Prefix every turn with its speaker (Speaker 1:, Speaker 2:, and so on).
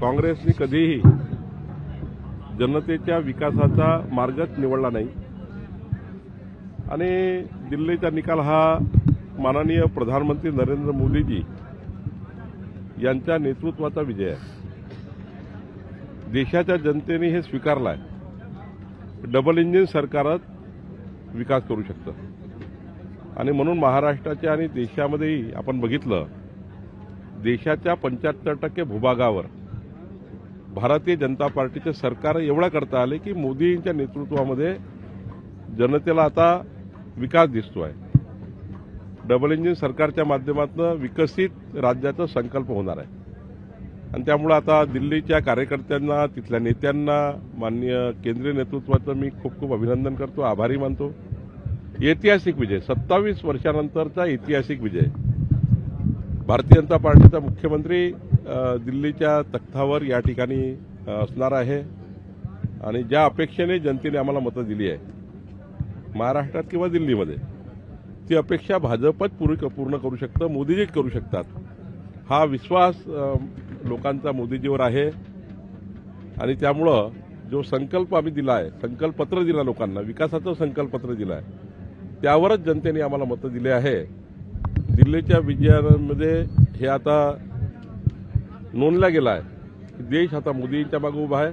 Speaker 1: काँग्रेसने कधीही जनतेच्या विकासाचा मार्गच निवडला नाही आणि दिल्लीचा निकाल हा माननीय प्रधानमंत्री नरेंद्र मोदीजी यांच्या नेतृत्वाचा विजय आहे। देशाच्या जनतेने हे स्वीकारलं आहे। डबल इंजिन सरकारच विकास करू शकतं आणि म्हणून महाराष्ट्राच्या आणि देशामध्येही आपण बघितलं, देशाच्या 75% भूभागावर भारतीय जनता पार्टीचे सरकार एवढा करता आले की मोदींच्या नेतृत्वामध्ये जनतेला आता विकास दिसतोय। डबल इंजिन सरकारच्या माध्यमातून विकसित राज्याचा संकल्प होणार आहे आणि त्यामुळे आता दिल्लीच्या कार्यकर्त्यांना, तिथल्या नेत्यांना, माननीय केंद्रीय नेतृत्वाचं मी खूप खूप अभिनंदन करतो, आभारी मानतो। ऐतिहासिक विजय, 27 वर्षानंतरचा ऐतिहासिक विजय। भारतीय जनता पार्टीचा मुख्यमंत्री दिल्लीच्या तख्तावर या ठिकाणी असणार आहे आणि ज्या अपेक्षेने जनतेने आम्हाला मतं दिली आहे महाराष्ट्रात किंवा दिल्लीमध्ये, ती अपेक्षा भाजपच पूर्ण करू शकतं, मोदीजीच करू शकतात। हा विश्वास लोकांचा मोदीजीवर आहे आणि त्यामुळं जो संकल्प आम्ही दिला आहे, संकल्पपत्र दिला लोकांना, विकासाचं संकल्पपत्र दिलं आहे, त्यावरच जनतेने आम्हाला मतं दिले आहे। दिल्लीच्या विजयामध्ये हे आता नोंदला गेला आहे की देश आता मोदींच्या मागे उभा आहे।